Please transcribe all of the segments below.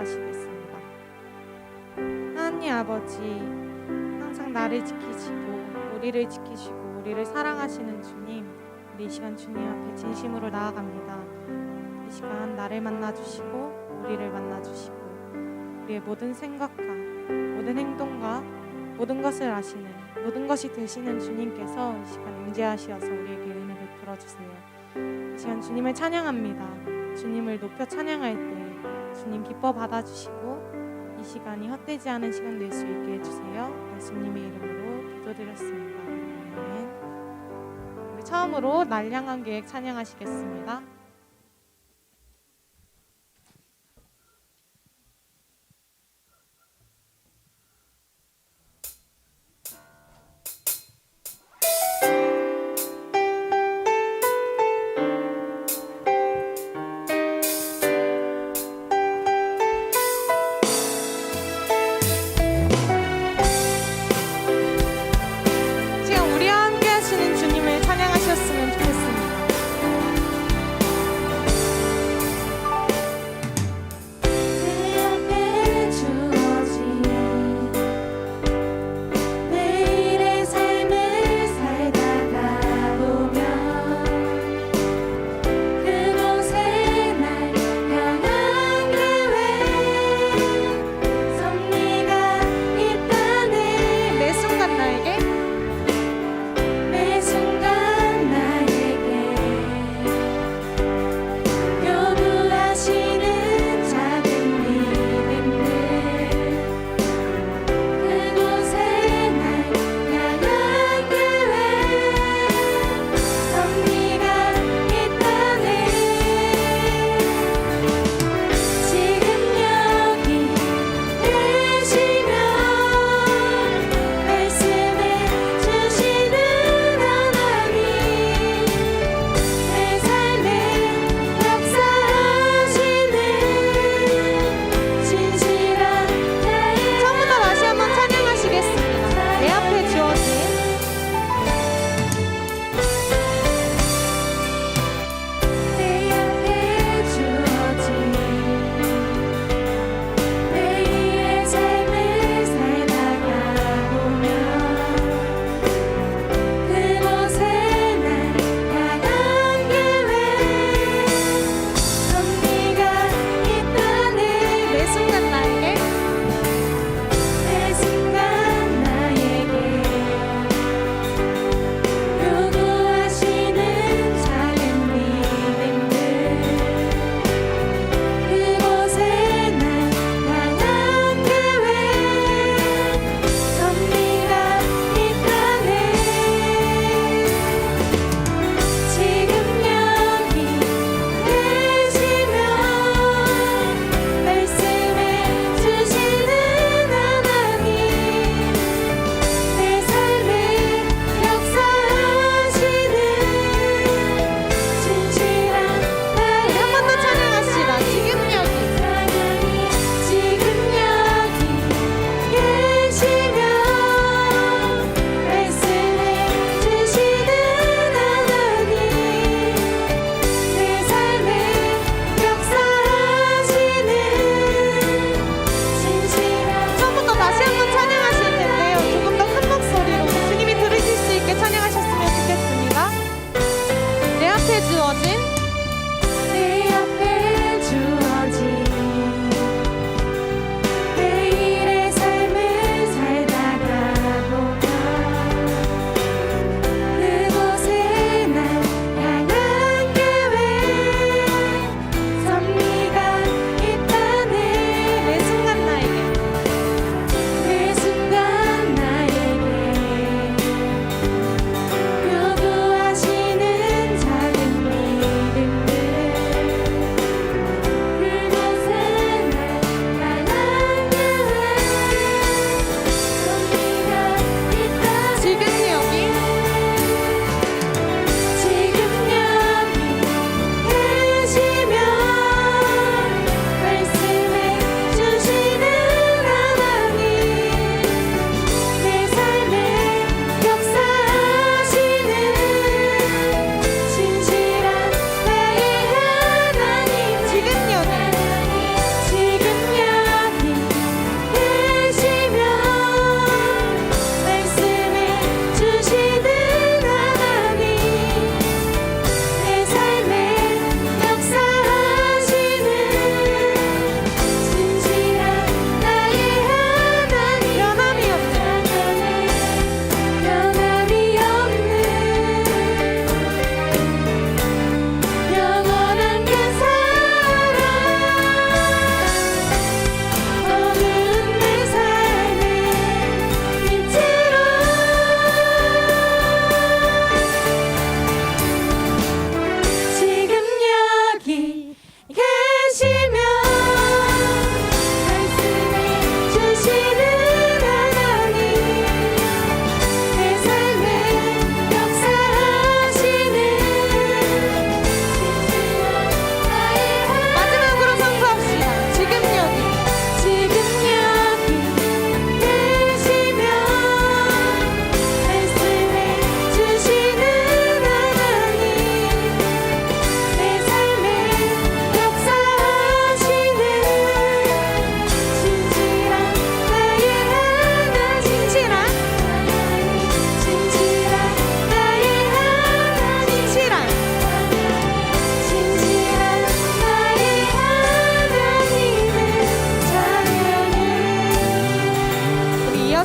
기도하시겠습니다. 하나님 아버지, 항상 나를 지키시고 우리를 지키시고 우리를 사랑하시는 주님, 우리 이 시간 주님 앞에 진심으로 나아갑니다. 이 시간 나를 만나주시고 우리를 만나주시고 우리의 모든 생각과 모든 행동과 모든 것을 아시는, 모든 것이 되시는 주님께서 이 시간 임재하시어서 우리에게 은혜 베풀어 주세요. 이 시간 주님을 찬양합니다. 주님을 높여 찬양할 때 주님 기뻐 받아주시고 이 시간이 헛되지 않은 시간 될 수 있게 해주세요. 예수님의 이름으로 기도드렸습니다. 아멘. 우리 처음으로 날 향한 계획 찬양하시겠습니다. 지금 우리와 함께 하시는 주님을 찬양하셨으면 좋겠습니다.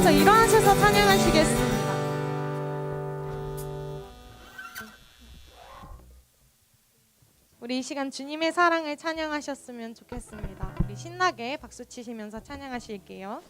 자리에서 일어나셔서 찬양하시겠습니다. 우리 이 시간 주님의 사랑을 찬양하셨으면 좋겠습니다. 우리 신나게 박수 치시면서 찬양하실게요.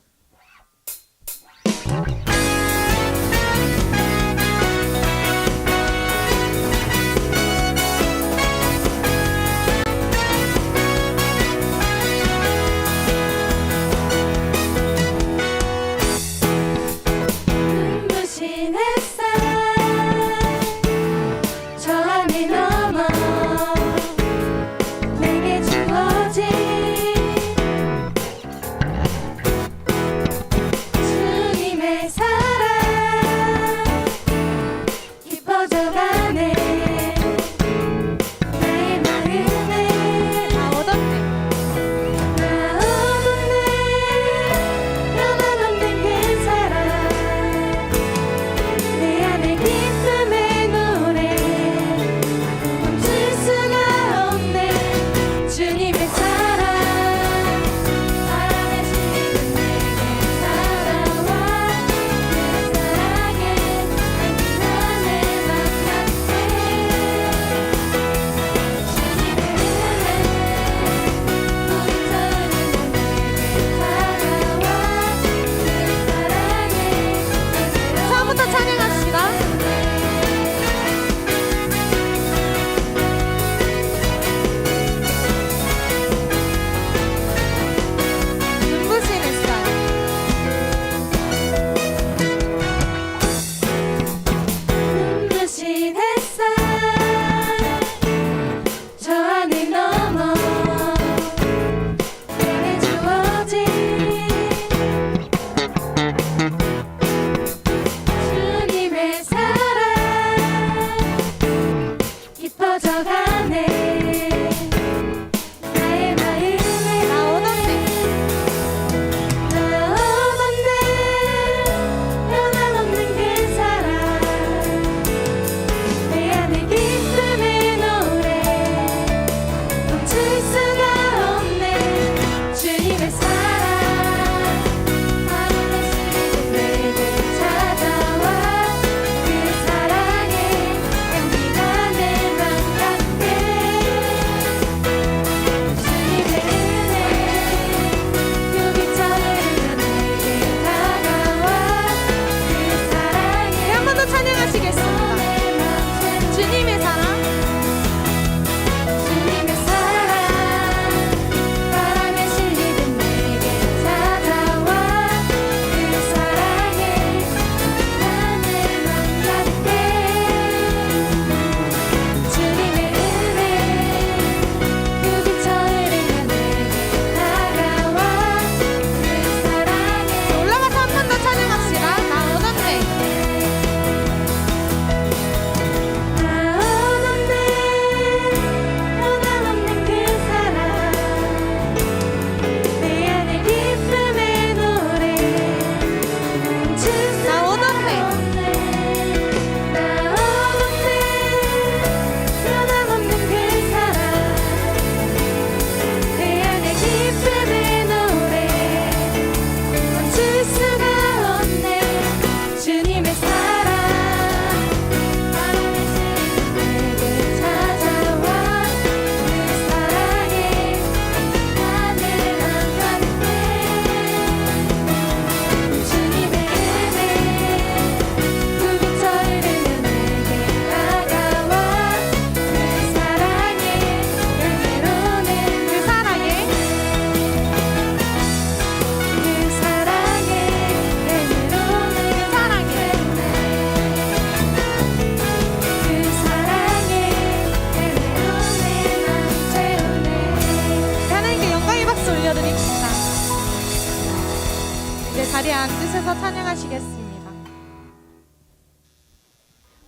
자리에 앉으셔서 찬양하시겠습니다.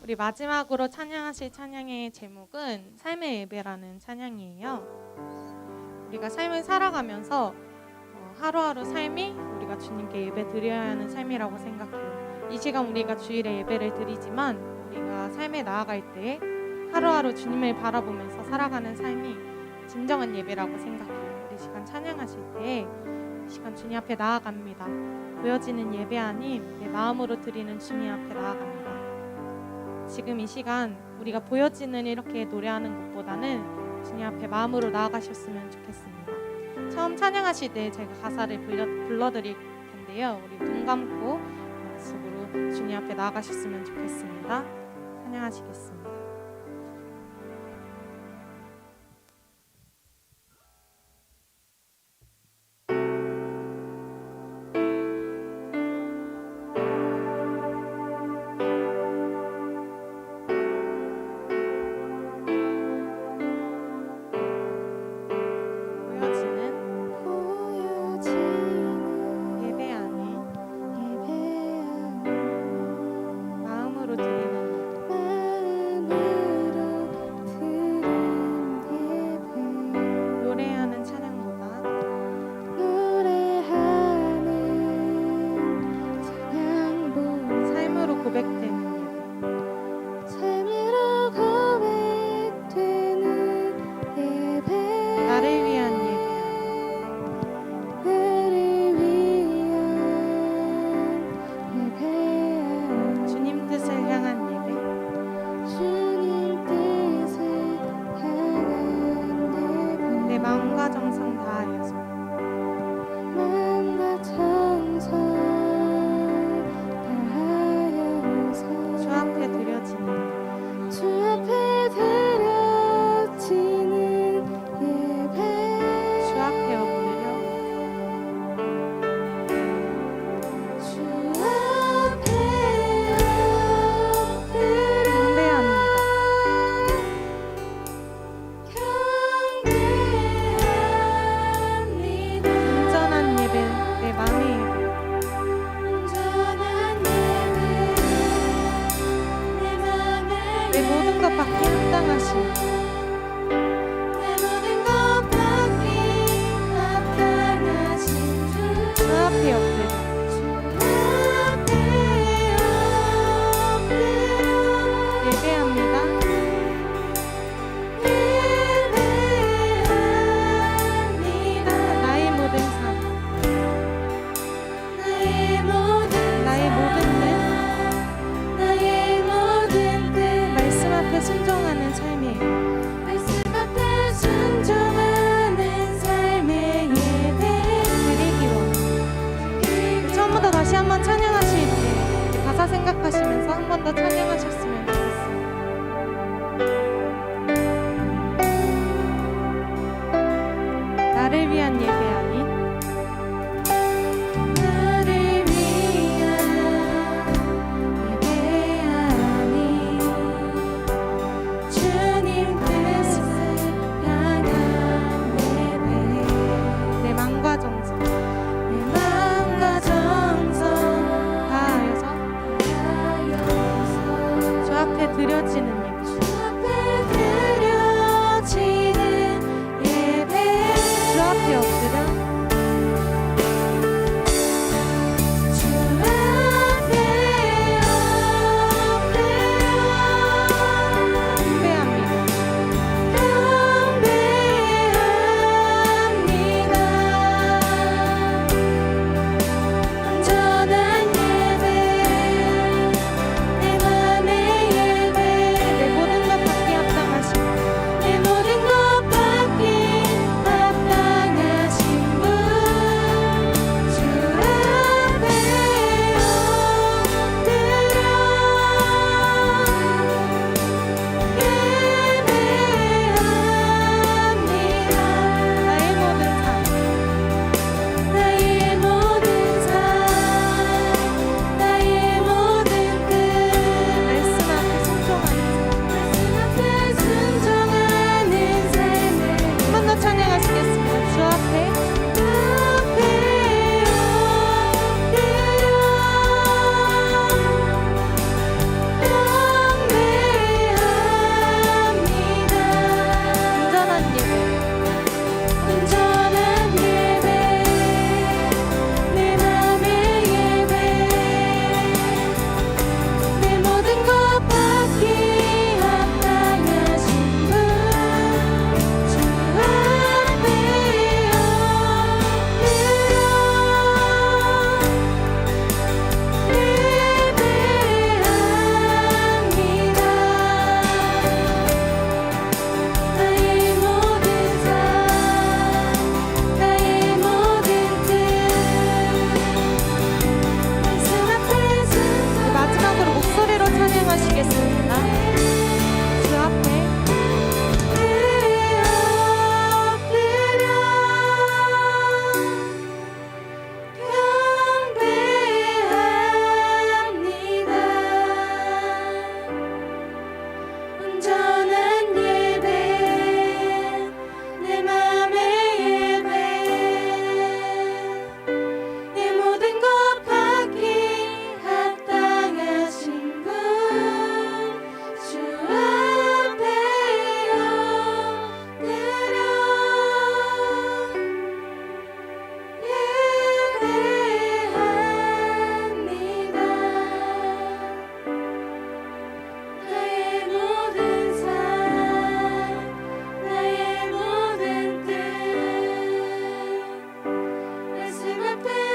우리 마지막으로 찬양하실 찬양의 제목은 삶의 예배라는 찬양이에요. 우리가 삶을 살아가면서 하루하루 삶이 우리가 주님께 예배 드려야 하는 삶이라고 생각해요. 이 시간 우리가 주일에 예배를 드리지만 우리가 삶에 나아갈 때 하루하루 주님을 바라보면서 살아가는 삶이 진정한 예배라고 생각해요. 우리 시간 찬양하실 때 이 시간 주님 앞에 나아갑니다. 보여지는 예배 아닌 내 마음으로 드리는 주님 앞에 나아갑니다. 지금 이 시간 우리가 보여지는 이렇게 노래하는 것보다는 주님 앞에 마음으로 나아가셨으면 좋겠습니다. 처음 찬양하실 때 제가 가사를 불러드릴 텐데요. 우리 눈 감고 마음속으로 주님 앞에 나아가셨으면 좋겠습니다. 찬양하시겠습니다. 예배 아닌 마음으로 드리는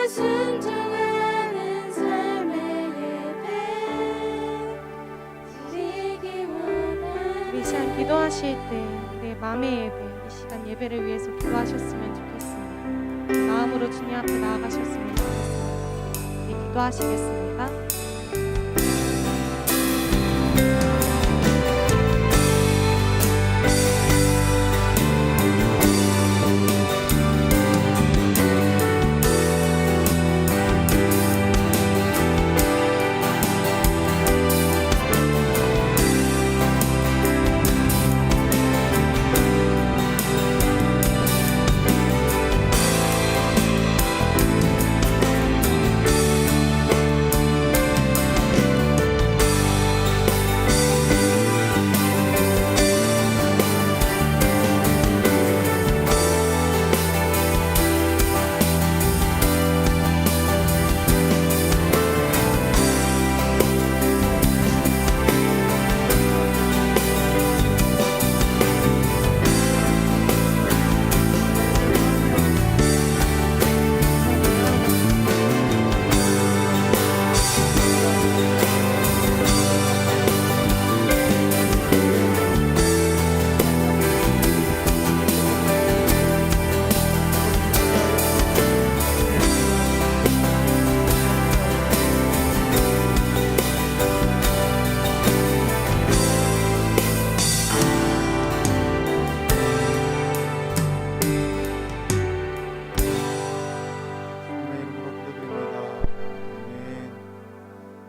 순종하는 삶의 예배 드리기 원하네. 우리 이 시간 기도하실 때 우리의 마음의 예배, 이 시간 예배를 위해서 기도하셨으면 좋겠습니다. 마음으로 주님 앞에 나아가셨으면 좋겠습니다. 우리 기도하시겠습니다.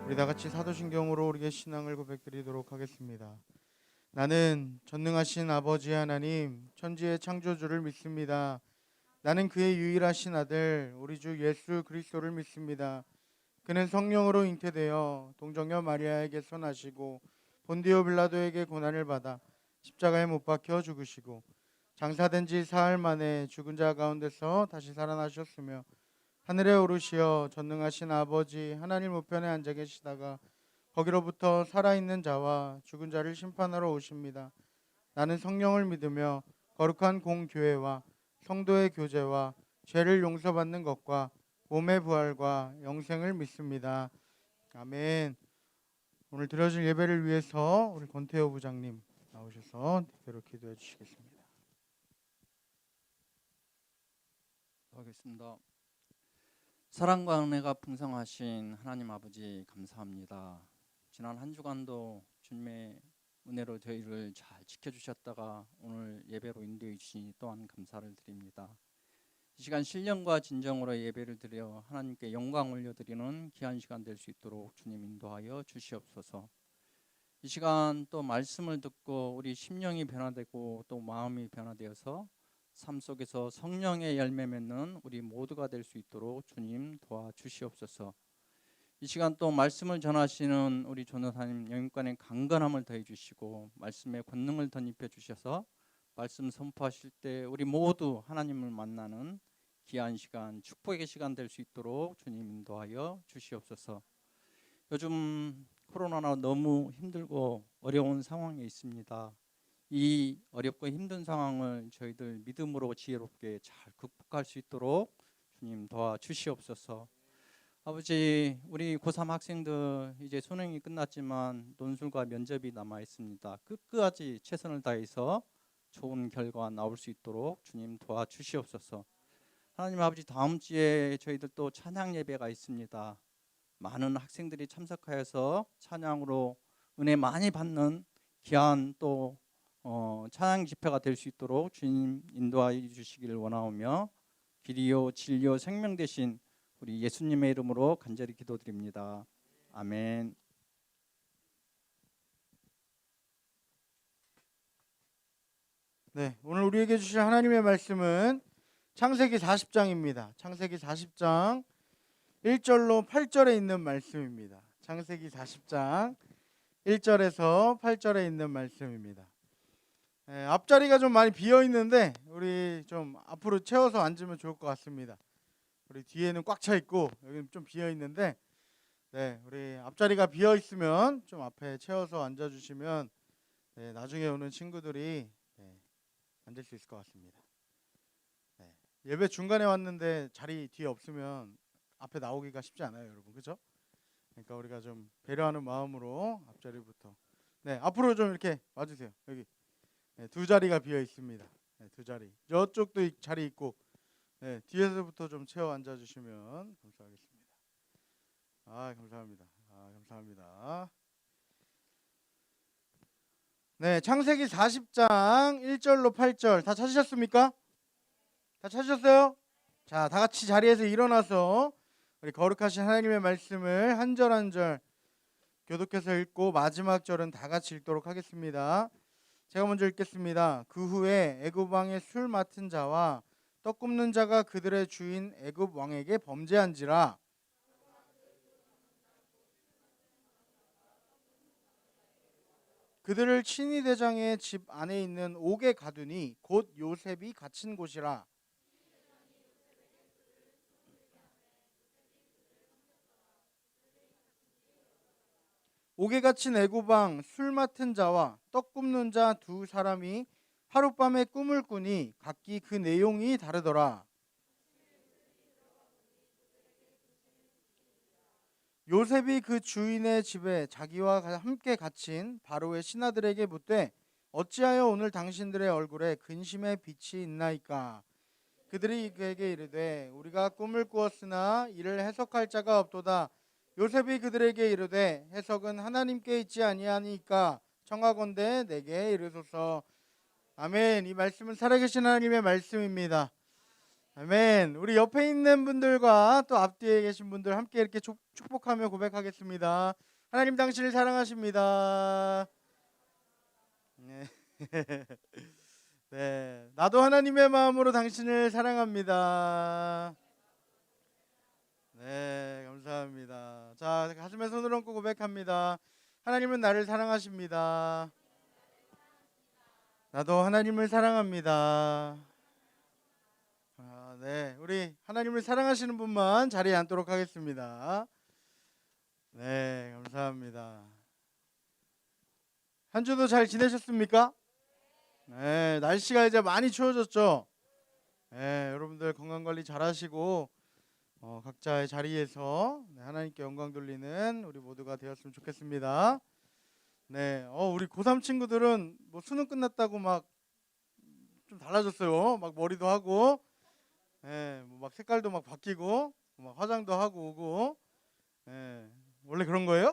우리 다 같이 사도신경으로 우리의 신앙을 고백드리도록 하겠습니다. 나는 전능하신 아버지 하나님, 천지의 창조주를 믿습니다. 나는 그의 유일하신 아들, 우리 주 예수 그리스도를 믿습니다. 그는 성령으로 잉태되어 동정녀 마리아에게서 나시고 본디오 빌라도에게 고난을 받아 십자가에 못 박혀 죽으시고 장사된 지 사흘 만에 죽은 자 가운데서 다시 살아나셨으며 하늘에 오르시어 전능하신 아버지 하나님 우편에 앉아 계시다가 거기로부터 살아있는 자와 죽은 자를 심판하러 오십니다. 나는 성령을 믿으며 거룩한 공교회와 성도의 교제와 죄를 용서받는 것과 몸의 부활과 영생을 믿습니다. 아멘. 오늘 드려질 예배를 위해서 우리 권태호 부장님 나오셔서 대표로 기도해 주시겠습니다. 하겠습니다. 사랑과 은혜가 풍성하신 하나님 아버지 감사합니다. 지난 한 주간도 주님의 은혜로 저희를 잘 지켜주셨다가 오늘 예배로 인도해 주시니 또한 감사를 드립니다. 이 시간 신령과 진정으로 예배를 드려 하나님께 영광 올려드리는 귀한 시간 될 수 있도록 주님 인도하여 주시옵소서. 이 시간 또 말씀을 듣고 우리 심령이 변화되고 또 마음이 변화되어서 삶 속에서 성령의 열매 맺는 우리 모두가 될 수 있도록 주님 도와주시옵소서. 이 시간 또 말씀을 전하시는 우리 전도사님 영육간의 강건함을 더해 주시고 말씀의 권능을 덧입혀 주셔서 말씀 선포하실 때 우리 모두 하나님을 만나는 귀한 시간, 축복의 시간 될 수 있도록 주님 인도하여 주시옵소서. 요즘 코로나로 너무 힘들고 어려운 상황에 있습니다. 이 어렵고 힘든 상황을 저희들 믿음으로 지혜롭게 잘 극복할 수 있도록 주님 도와주시옵소서. 아버지, 우리 고3 학생들 이제 수능이 끝났지만 논술과 면접이 남아 있습니다. 끝까지 최선을 다해서 좋은 결과 나올 수 있도록 주님 도와주시옵소서. 하나님 아버지, 다음 주에 저희들 또 찬양 예배가 있습니다. 많은 학생들이 참석하여서 찬양으로 은혜 많이 받는 귀한 또 찬양 집회가 될 수 있도록 주님 인도하여 주시기를 원하오며 길이요 진리요 생명 되신 우리 예수님의 이름으로 간절히 기도드립니다. 아멘. 네, 오늘 우리에게 주실 하나님의 말씀은 창세기 40장입니다. 창세기 40장 1절로 8절에 있는 말씀입니다. 창세기 40장 1절에서 8절에 있는 말씀입니다. 앞자리가 좀 많이 비어 있는데 우리 좀 앞으로 채워서 앉으면 좋을 것 같습니다. 우리 뒤에는 꽉 차 있고 여기는 좀 비어 있는데, 네, 우리 앞자리가 비어 있으면 좀 앞에 채워서 앉아 주시면 나중에 오는 친구들이 앉을 수 있을 것 같습니다. 예배 중간에 왔는데 자리 뒤에 없으면 앞에 나오기가 쉽지 않아요, 여러분. 그렇죠? 그러니까 우리가 좀 배려하는 마음으로 앞자리부터. 네, 앞으로 좀 이렇게 와주세요. 여기 네, 두 자리가 비어 있습니다. 네, 두 자리. 저쪽도 자리 있고, 네, 뒤에서부터 좀 채워 앉아 주시면 감사하겠습니다. 아, 감사합니다. 아, 감사합니다. 네, 창세기 40장 1절로 8절 다 찾으셨습니까? 다 찾으셨어요? 자, 다 같이 자리에서 일어나서 우리 거룩하신 하나님의 말씀을 한 절 한 절 교독해서 읽고 마지막 절은 다 같이 읽도록 하겠습니다. 제가 먼저 읽겠습니다. 그 후에 애굽 왕의 술 맡은 자와 떡 굽는 자가 그들의 주인 애굽 왕에게 범죄한지라. 그들을 친위 대장의 집 안에 있는 옥에 가두니 곧 요셉이 갇힌 곳이라. 옥에 갇힌 애굽 왕 술 맡은 자와 떡 굽는 자 두 사람이 하룻밤에 꿈을 꾸니 각기 그 내용이 다르더라. 요셉이 그 주인의 집에 자기와 함께 갇힌 바로의 신하들에게 묻되 어찌하여 오늘 당신들의 얼굴에 근심의 빛이 있나이까. 그들이 그에게 이르되 우리가 꿈을 꾸었으나 이를 해석할 자가 없도다. 요셉이 그들에게 이르되 해석은 하나님께 있지 아니하니까 청하건대 내게 이르소서. 아멘. 이 말씀은 살아계신 하나님의 말씀입니다. 아멘. 우리 옆에 있는 분들과 또 앞뒤에 계신 분들 함께 이렇게 축복하며 고백하겠습니다. 하나님 당신을 사랑하십니다. 네. 네, 나도 하나님의 마음으로 당신을 사랑합니다. 네, 감사합니다. 자, 가슴에 손을 얹고 고백합니다. 하나님은 나를 사랑하십니다. 나도 하나님을 사랑합니다. 네, 우리 하나님을 사랑하시는 분만 자리에 앉도록 하겠습니다. 네, 감사합니다. 한 주도 잘 지내셨습니까? 네, 날씨가 이제 많이 추워졌죠. 네, 여러분들 건강관리 잘하시고 각자의 자리에서 하나님께 영광 돌리는 우리 모두가 되었으면 좋겠습니다. 네, 우리 고3 친구들은 뭐 수능 끝났다고 막 좀 달라졌어요. 막 머리도 하고, 네, 막 색깔도 막 바뀌고, 막 화장도 하고 오고, 네, 원래 그런 거예요?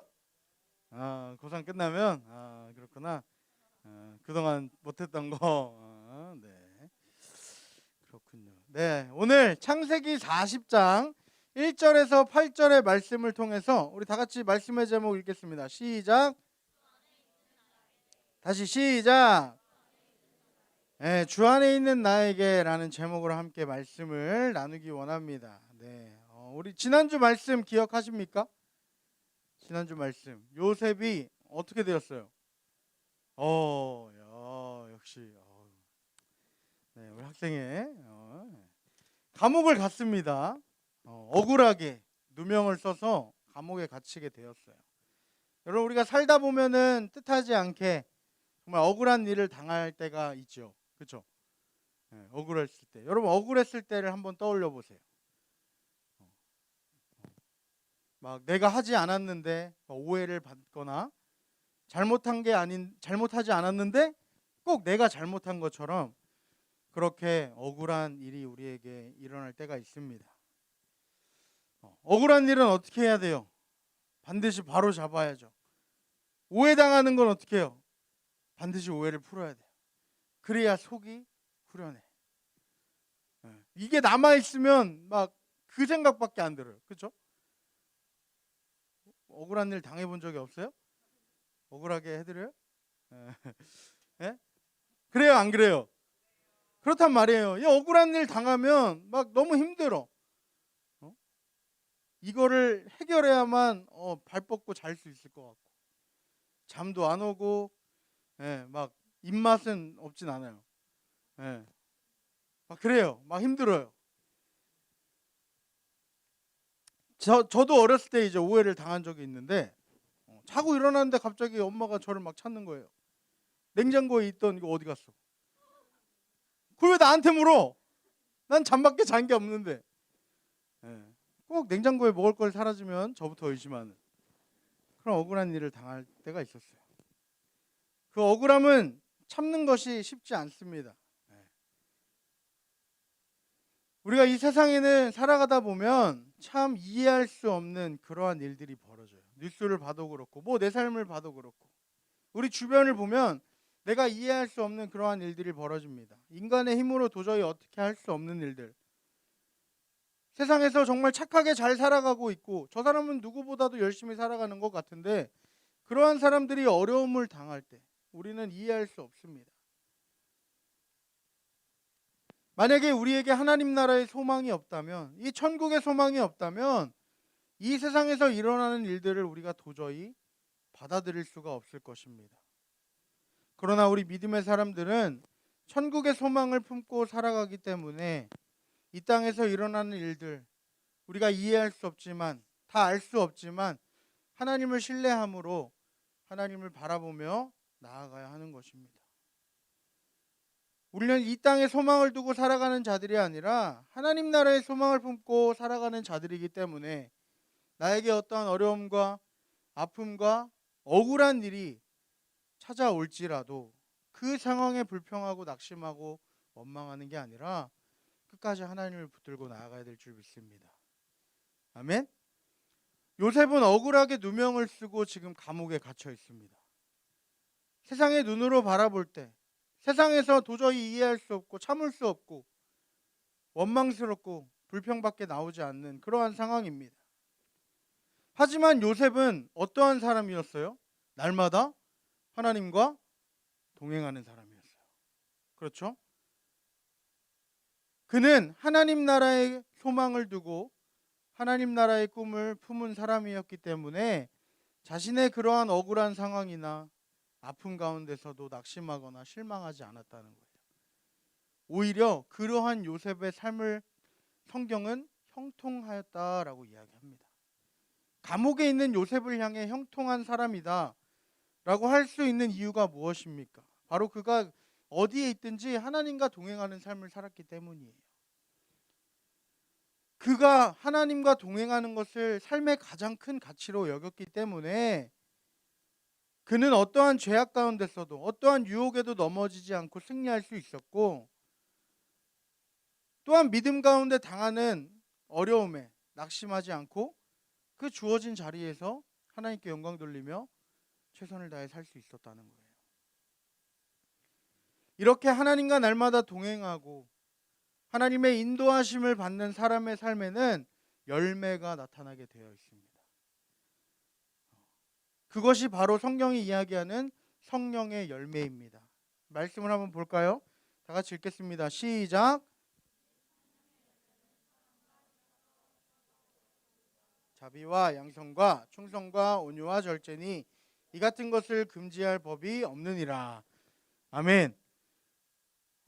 아, 고3 끝나면 그렇구나. 그동안 못했던 거. 네, 그렇군요. 네, 오늘 창세기 40장 1절에서 8절의 말씀을 통해서 우리 다 같이 말씀의 제목 읽겠습니다. 시작. 다시 시작. 네, 주 안에 있는 나에게라는 제목으로 함께 말씀을 나누기 원합니다. 네, 우리 지난주 말씀 기억하십니까? 지난주 말씀 요셉이 어떻게 되었어요? 역시 네, 우리 학생의 감옥을 갔습니다. 억울하게 누명을 써서 감옥에 갇히게 되었어요. 여러분, 우리가 살다 보면은 뜻하지 않게 정말 억울한 일을 당할 때가 있죠. 그렇죠? 네, 억울했을 때. 여러분, 억울했을 때를 한번 떠올려 보세요. 막 내가 하지 않았는데 오해를 받거나 잘못하지 않았는데 꼭 내가 잘못한 것처럼 그렇게 억울한 일이 우리에게 일어날 때가 있습니다. 억울한 일은 어떻게 해야 돼요? 반드시 바로 잡아야죠. 오해당하는 건 어떻게 해요? 반드시 오해를 풀어야 돼요. 그래야 속이 후련해. 이게 남아있으면 막 그 생각밖에 안 들어요. 그렇죠? 억울한 일 당해본 적이 없어요? 억울하게 해드려요? 예? 그래요, 안 그래요? 그렇단 말이에요. 이 억울한 일 당하면 막 너무 힘들어. 이거를 해결해야만 발 뻗고 잘 수 있을 것 같고 잠도 안 오고, 막 입맛은 없진 않아요. 막 그래요. 막 힘들어요. 저도 어렸을 때 이제 오해를 당한 적이 있는데 자고 일어났는데 갑자기 엄마가 저를 막 찾는 거예요. 냉장고에 있던 이거 어디 갔어? 그걸 왜 나한테 물어? 난 잠밖에 잔 게 없는데. 꼭 냉장고에 먹을 걸 사라지면 저부터 의심하는 그런 억울한 일을 당할 때가 있었어요. 그 억울함은 참는 것이 쉽지 않습니다. 우리가 이 세상에는 살아가다 보면 참 이해할 수 없는 그러한 일들이 벌어져요. 뉴스를 봐도 그렇고 뭐 내 삶을 봐도 그렇고 우리 주변을 보면 내가 이해할 수 없는 그러한 일들이 벌어집니다. 인간의 힘으로 도저히 어떻게 할 수 없는 일들. 세상에서 정말 착하게 잘 살아가고 있고 저 사람은 누구보다도 열심히 살아가는 것 같은데 그러한 사람들이 어려움을 당할 때 우리는 이해할 수 없습니다. 만약에 우리에게 하나님 나라의 소망이 없다면, 이 천국의 소망이 없다면 이 세상에서 일어나는 일들을 우리가 도저히 받아들일 수가 없을 것입니다. 그러나 우리 믿음의 사람들은 천국의 소망을 품고 살아가기 때문에 이 땅에서 일어나는 일들 우리가 이해할 수 없지만 다 알 수 없지만 하나님을 신뢰함으로 하나님을 바라보며 나아가야 하는 것입니다. 우리는 이 땅에 소망을 두고 살아가는 자들이 아니라 하나님 나라의 소망을 품고 살아가는 자들이기 때문에 나에게 어떠한 어려움과 아픔과 억울한 일이 찾아올지라도 그 상황에 불평하고 낙심하고 원망하는 게 아니라 끝까지 하나님을 붙들고 나아가야 될 줄 믿습니다. 아멘. 요셉은 억울하게 누명을 쓰고 지금 감옥에 갇혀 있습니다. 세상의 눈으로 바라볼 때 세상에서 도저히 이해할 수 없고 참을 수 없고 원망스럽고 불평밖에 나오지 않는 그러한 상황입니다. 하지만 요셉은 어떠한 사람이었어요? 날마다 하나님과 동행하는 사람이었어요. 그렇죠? 그는 하나님 나라의 소망을 두고 하나님 나라의 꿈을 품은 사람이었기 때문에 자신의 그러한 억울한 상황이나 아픔 가운데서도 낙심하거나 실망하지 않았다는 거예요. 오히려 그러한 요셉의 삶을 성경은 형통하였다라고 이야기합니다. 감옥에 있는 요셉을 향해 형통한 사람이다 라고 할 수 있는 이유가 무엇입니까? 바로 그가 어디에 있든지 하나님과 동행하는 삶을 살았기 때문이에요. 그가 하나님과 동행하는 것을 삶의 가장 큰 가치로 여겼기 때문에 그는 어떠한 죄악 가운데서도 어떠한 유혹에도 넘어지지 않고 승리할 수 있었고 또한 믿음 가운데 당하는 어려움에 낙심하지 않고 그 주어진 자리에서 하나님께 영광 돌리며 최선을 다해 살 수 있었다는 거예요. 이렇게 하나님과 날마다 동행하고 하나님의 인도하심을 받는 사람의 삶에는 열매가 나타나게 되어 있습니다. 그것이 바로 성경이 이야기하는 성령의 열매입니다. 말씀을 한번 볼까요? 다 같이 읽겠습니다. 시작. 자비와 양선과 충성과 온유와 절제니 이 같은 것을 금지할 법이 없느니라. 아멘.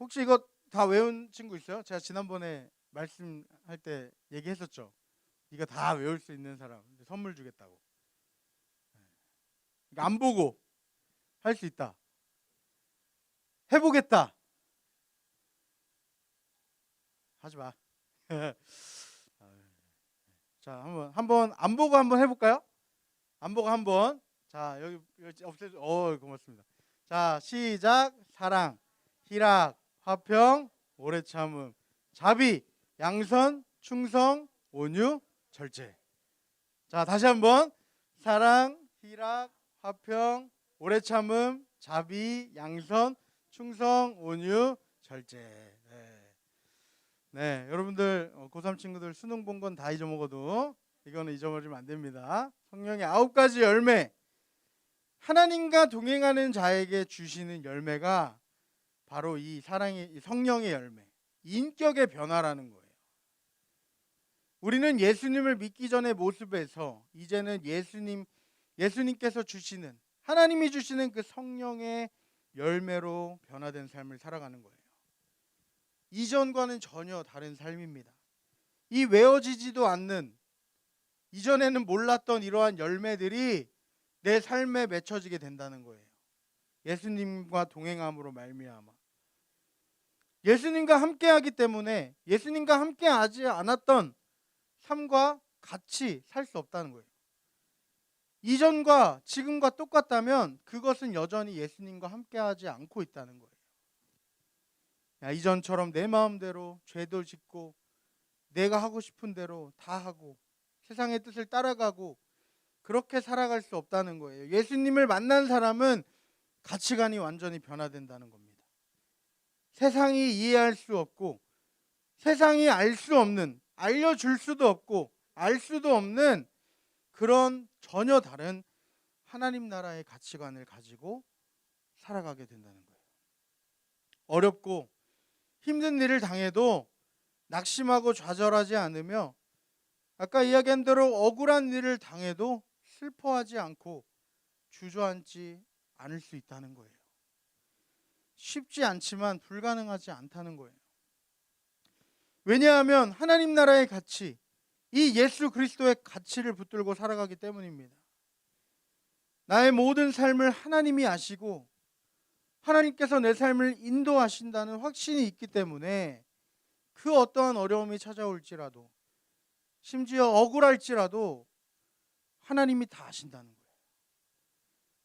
혹시 이거 다 외운 친구 있어요? 제가 지난번에 말씀할 때 얘기했었죠. 이거 다 외울 수 있는 사람 선물 주겠다고. 안 보고 할 수 있다. 해보겠다. 하지 마. 자, 한번 안 보고 한번 해볼까요? 안 보고 한번. 자, 여기 없애줘. 고맙습니다. 자, 시작. 사랑, 희락, 화평, 오래 참음, 자비, 양선, 충성, 온유, 절제. 자, 다시 한번. 사랑, 희락, 화평, 오래 참음, 자비, 양선, 충성, 온유, 절제. 네, 여러분들 고3 친구들 수능 본 건 다 잊어먹어도 이거는 잊어버리면 안 됩니다. 성령의 9가지 열매, 하나님과 동행하는 자에게 주시는 열매가 바로 이 사랑의 성령의 열매, 인격의 변화라는 거예요. 우리는 예수님을 믿기 전의 모습에서 이제는 예수님께서 주시는 하나님이 주시는 그 성령의 열매로 변화된 삶을 살아가는 거예요. 이전과는 전혀 다른 삶입니다. 이 외워지지도 않는 이전에는 몰랐던 이러한 열매들이 내 삶에 맺혀지게 된다는 거예요. 예수님과 동행함으로 말미암아 예수님과 함께하기 때문에 예수님과 함께하지 않았던 삶과 같이 살 수 없다는 거예요. 이전과 지금과 똑같다면 그것은 여전히 예수님과 함께하지 않고 있다는 거예요. 야, 이전처럼 내 마음대로 죄도 짓고 내가 하고 싶은 대로 다 하고 세상의 뜻을 따라가고 그렇게 살아갈 수 없다는 거예요. 예수님을 만난 사람은 가치관이 완전히 변화된다는 겁니다. 세상이 이해할 수 없고 세상이 알 수 없는, 알려줄 수도 없고 알 수도 없는 그런 전혀 다른 하나님 나라의 가치관을 가지고 살아가게 된다는 거예요. 어렵고 힘든 일을 당해도 낙심하고 좌절하지 않으며 아까 이야기한 대로 억울한 일을 당해도 슬퍼하지 않고 주저앉지 않을 수 있다는 거예요. 쉽지 않지만 불가능하지 않다는 거예요. 왜냐하면 하나님 나라의 가치, 이 예수 그리스도의 가치를 붙들고 살아가기 때문입니다. 나의 모든 삶을 하나님이 아시고 하나님께서 내 삶을 인도하신다는 확신이 있기 때문에 그 어떠한 어려움이 찾아올지라도 심지어 억울할지라도 하나님이 다 아신다는 거예요.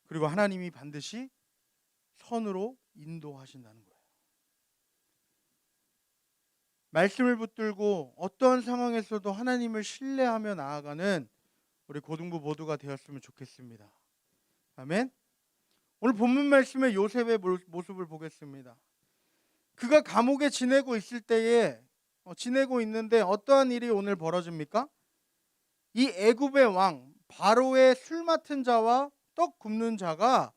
그리고 하나님이 반드시 선으로 인도하신다는 거예요. 말씀을 붙들고 어떠한 상황에서도 하나님을 신뢰하며 나아가는 우리 고등부 모두가 되었으면 좋겠습니다. 아멘. 오늘 본문 말씀에 요셉의 모습을 보겠습니다. 그가 감옥에 지내고 있을 때에 지내고 있는데 어떠한 일이 오늘 벌어집니까? 이 애굽의 왕 바로의 술 맡은 자와 떡 굽는 자가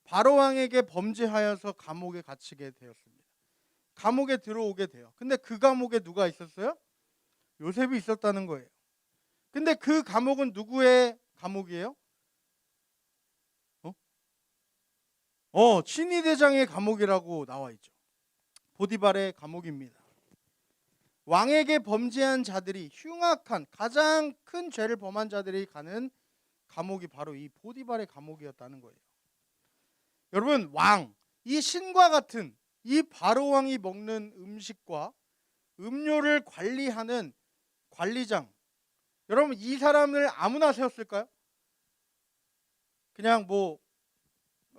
바로 왕에게 범죄하여서 감옥에 갇히게 되었습니다. 감옥에 들어오게 돼요. 근데 그 감옥에 누가 있었어요? 요셉이 있었다는 거예요. 근데 그 감옥은 누구의 감옥이에요? 친위대장의 감옥이라고 나와 있죠. 보디발의 감옥입니다. 왕에게 범죄한 자들이 흉악한 가장 큰 죄를 범한 자들이 가는 감옥이 바로 이 보디발의 감옥이었다는 거예요. 여러분, 왕, 이 신과 같은 이 바로 왕이 먹는 음식과 음료를 관리하는 관리장, 여러분 이 사람을 아무나 세웠을까요? 그냥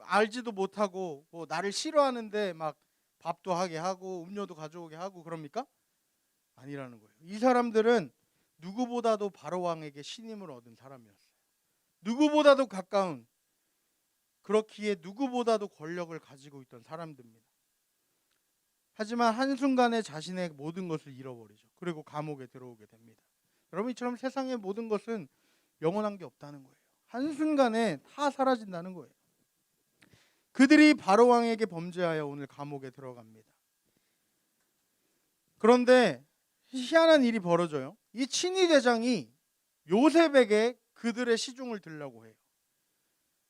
알지도 못하고 나를 싫어하는데 막 밥도 하게 하고 음료도 가져오게 하고 그럽니까? 아니라는 거예요. 이 사람들은 누구보다도 바로 왕에게 신임을 얻은 사람이었어요. 누구보다도 가까운, 그렇기에 누구보다도 권력을 가지고 있던 사람들입니다. 하지만 한순간에 자신의 모든 것을 잃어버리죠. 그리고 감옥에 들어오게 됩니다. 여러분, 이처럼 세상의 모든 것은 영원한 게 없다는 거예요. 한순간에 다 사라진다는 거예요. 그들이 바로 왕에게 범죄하여 오늘 감옥에 들어갑니다. 그런데 희한한 일이 벌어져요. 이 친위대장이 요셉에게 그들의 시중을 들려고 해요.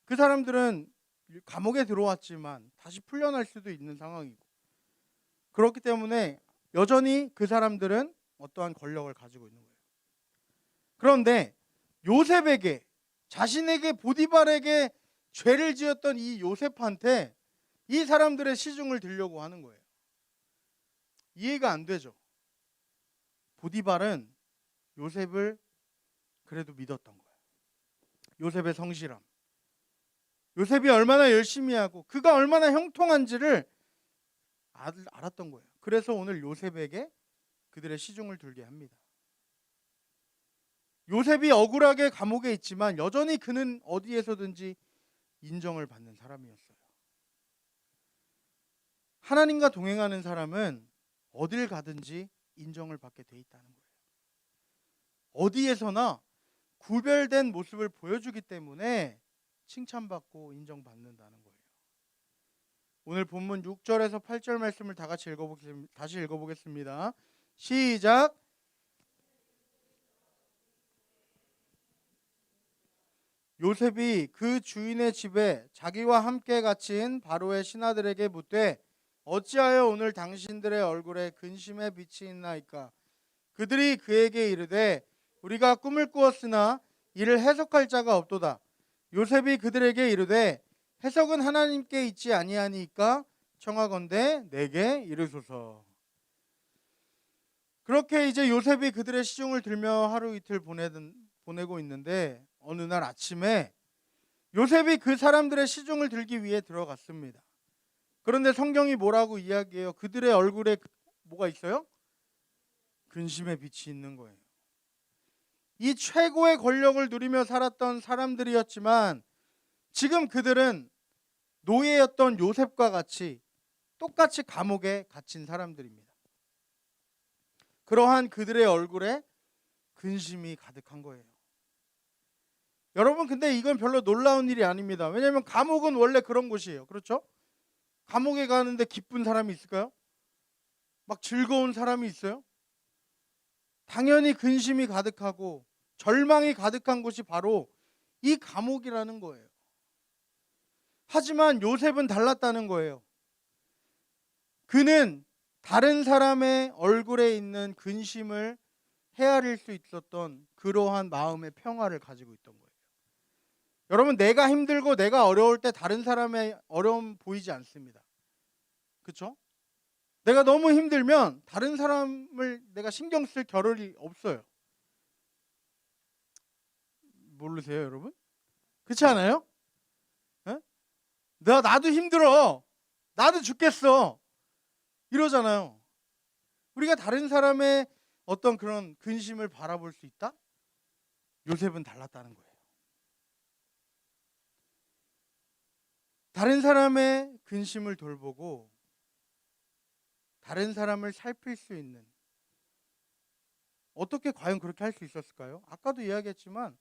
그 사람들은 감옥에 들어왔지만 다시 풀려날 수도 있는 상황이고, 그렇기 때문에 여전히 그 사람들은 어떠한 권력을 가지고 있는 거예요. 그런데 요셉에게, 자신에게, 보디발에게 죄를 지었던 이 요셉한테 이 사람들의 시중을 들려고 하는 거예요. 이해가 안 되죠. 보디발은 요셉을 그래도 믿었던 거예요. 요셉의 성실함, 요셉이 얼마나 열심히 하고 그가 얼마나 형통한지를 알았던 거예요. 그래서 오늘 요셉에게 그들의 시중을 들게 합니다. 요셉이 억울하게 감옥에 있지만 여전히 그는 어디에서든지 인정을 받는 사람이었어요. 하나님과 동행하는 사람은 어딜 가든지 인정을 받게 돼 있다는 거예요. 어디에서나 구별된 모습을 보여주기 때문에 칭찬받고 인정받는다는 거예요. 오늘 본문 6절에서 8절 말씀을 다시 읽어보겠습니다. 시작. 요셉이 그 주인의 집에 자기와 함께 갇힌 바로의 신하들에게 묻되 어찌하여 오늘 당신들의 얼굴에 근심의 빛이 있나이까? 그들이 그에게 이르되 우리가 꿈을 꾸었으나 이를 해석할 자가 없도다. 요셉이 그들에게 이르되 해석은 하나님께 있지 아니하니까 청하건대 내게 이르소서. 그렇게 이제 요셉이 그들의 시중을 들며 하루 이틀 보내고 있는데 어느 날 아침에 요셉이 그 사람들의 시중을 들기 위해 들어갔습니다. 그런데 성경이 뭐라고 이야기해요? 그들의 얼굴에 뭐가 있어요? 근심의 빛이 있는 거예요. 이 최고의 권력을 누리며 살았던 사람들이었지만 지금 그들은 노예였던 요셉과 같이 똑같이 감옥에 갇힌 사람들입니다. 그러한 그들의 얼굴에 근심이 가득한 거예요. 여러분, 근데 이건 별로 놀라운 일이 아닙니다. 왜냐하면 감옥은 원래 그런 곳이에요. 그렇죠? 감옥에 가는데 기쁜 사람이 있을까요? 막 즐거운 사람이 있어요? 당연히 근심이 가득하고 절망이 가득한 곳이 바로 이 감옥이라는 거예요. 하지만 요셉은 달랐다는 거예요. 그는 다른 사람의 얼굴에 있는 근심을 헤아릴 수 있었던 그러한 마음의 평화를 가지고 있던 거예요. 여러분, 내가 힘들고 내가 어려울 때 다른 사람의 어려움 보이지 않습니다. 그렇죠? 내가 너무 힘들면 다른 사람을 내가 신경 쓸 겨를이 없어요. 모르세요, 여러분? 그렇지 않아요? 에? 나도 힘들어. 나도 죽겠어. 이러잖아요. 우리가 다른 사람의 어떤 그런 근심을 바라볼 수 있다? 요셉은 달랐다는 거예요. 다른 사람의 근심을 돌보고 다른 사람을 살필 수 있는, 어떻게 과연 그렇게 할 수 있었을까요? 아까도 이야기했지만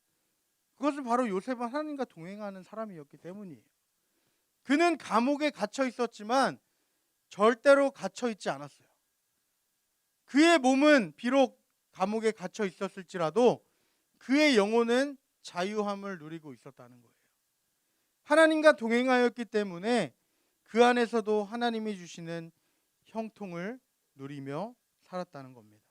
그것은 바로 요셉은 하나님과 동행하는 사람이었기 때문이에요. 그는 감옥에 갇혀 있었지만 절대로 갇혀 있지 않았어요. 그의 몸은 비록 감옥에 갇혀 있었을지라도 그의 영혼은 자유함을 누리고 있었다는 거예요. 하나님과 동행하였기 때문에 그 안에서도 하나님이 주시는 형통을 누리며 살았다는 겁니다.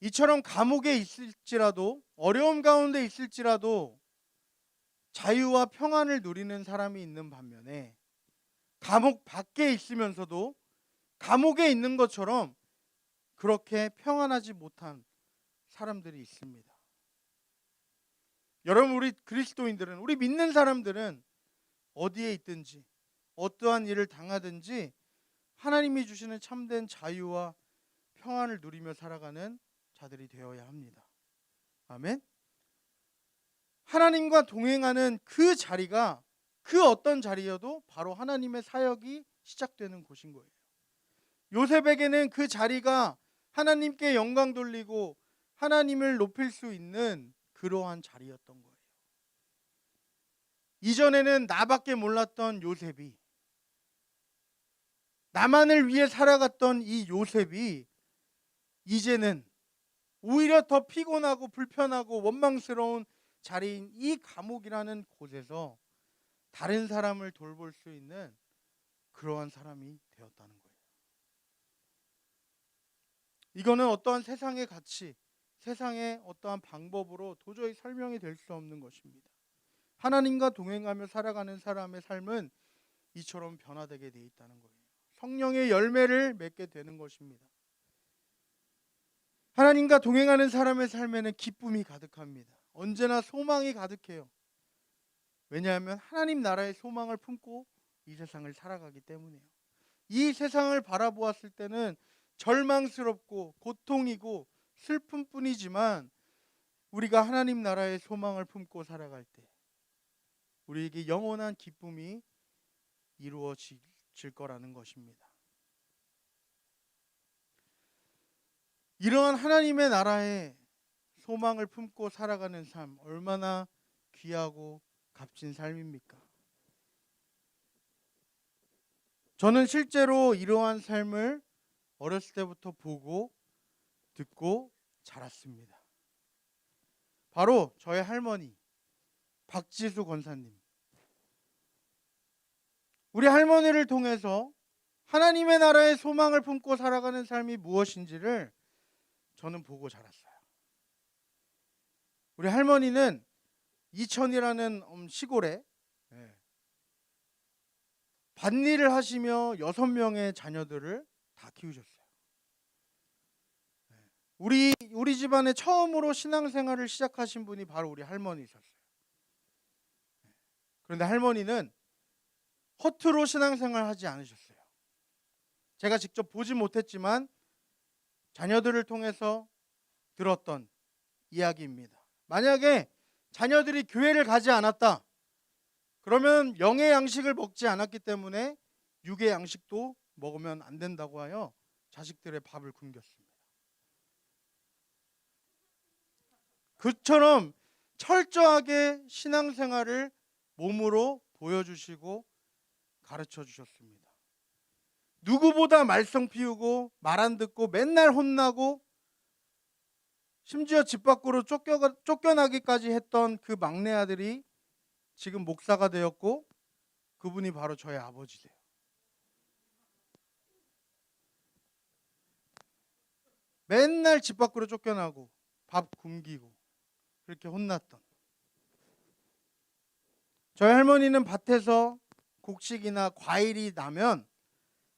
이처럼 감옥에 있을지라도, 어려움 가운데 있을지라도 자유와 평안을 누리는 사람이 있는 반면에 감옥 밖에 있으면서도 감옥에 있는 것처럼 그렇게 평안하지 못한 사람들이 있습니다. 여러분, 우리 그리스도인들은, 우리 믿는 사람들은 어디에 있든지 어떠한 일을 당하든지 하나님이 주시는 참된 자유와 평안을 누리며 살아가는 자들이 되어야 합니다. 아멘. 하나님과 동행하는 그 자리가 그 어떤 자리여도 바로 하나님의 사역이 시작되는 곳인 거예요. 요셉에게는 그 자리가 하나님께 영광 돌리고 하나님을 높일 수 있는 그러한 자리였던 거예요. 이전에는 나밖에 몰랐던 요셉이, 나만을 위해 살아갔던 이 요셉이 이제는 오히려 더 피곤하고 불편하고 원망스러운 자리인 이 감옥이라는 곳에서 다른 사람을 돌볼 수 있는 그러한 사람이 되었다는 거예요. 이거는 어떠한 세상의 가치, 세상의 어떠한 방법으로 도저히 설명이 될 수 없는 것입니다. 하나님과 동행하며 살아가는 사람의 삶은 이처럼 변화되게 되어 있다는 거예요. 성령의 열매를 맺게 되는 것입니다. 하나님과 동행하는 사람의 삶에는 기쁨이 가득합니다. 언제나 소망이 가득해요. 왜냐하면 하나님 나라의 소망을 품고 이 세상을 살아가기 때문이에요. 이 세상을 바라보았을 때는 절망스럽고 고통이고 슬픔뿐이지만 우리가 하나님 나라의 소망을 품고 살아갈 때 우리에게 영원한 기쁨이 이루어질 거라는 것입니다. 이러한 하나님의 나라의 소망을 품고 살아가는 삶, 얼마나 귀하고 값진 삶입니까? 저는 실제로 이러한 삶을 어렸을 때부터 보고 듣고 자랐습니다. 바로 저의 할머니 박지수 권사님, 우리 할머니를 통해서 하나님의 나라의 소망을 품고 살아가는 삶이 무엇인지를 저는 보고 자랐어요. 우리 할머니는 이천이라는 시골에 밭일을 하시며 6명의 자녀들을 다 키우셨어요. 우리 집안에 처음으로 신앙생활을 시작하신 분이 바로 우리 할머니셨어요. 그런데 할머니는 허투루 신앙생활 하지 않으셨어요. 제가 직접 보지 못했지만 자녀들을 통해서 들었던 이야기입니다. 만약에 자녀들이 교회를 가지 않았다, 그러면 영의 양식을 먹지 않았기 때문에 육의 양식도 먹으면 안 된다고 하여 자식들의 밥을 굶겼습니다. 그처럼 철저하게 신앙생활을 몸으로 보여주시고 가르쳐 주셨습니다. 누구보다 말썽 피우고 말 안 듣고 맨날 혼나고 심지어 집 밖으로 쫓겨나기까지 했던 그 막내 아들이 지금 목사가 되었고, 그분이 바로 저의 아버지세요. 맨날 집 밖으로 쫓겨나고 밥 굶기고 그렇게 혼났던 저희 할머니는 밭에서 곡식이나 과일이 나면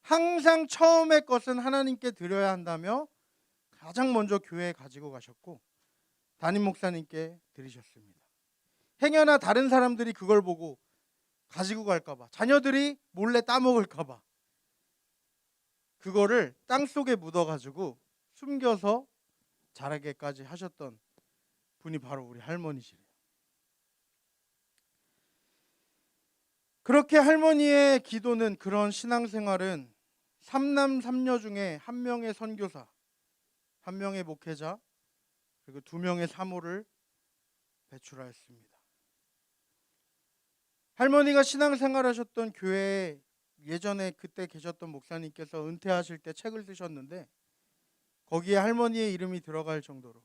항상 처음의 것은 하나님께 드려야 한다며 가장 먼저 교회에 가지고 가셨고 담임 목사님께 드리셨습니다. 행여나 다른 사람들이 그걸 보고 가지고 갈까봐, 자녀들이 몰래 따먹을까봐 그거를 땅속에 묻어가지고 숨겨서 자라게까지 하셨던 분이 바로 우리 할머니시래요. 그렇게 할머니의 기도는, 그런 신앙생활은 3남 3녀 중에 1명의 선교사, 1명의 목회자, 그리고 2명의 사모를 배출하였습니다. 할머니가 신앙생활하셨던 교회에 예전에 그때 계셨던 목사님께서 은퇴하실 때 책을 쓰셨는데 거기에 할머니의 이름이 들어갈 정도로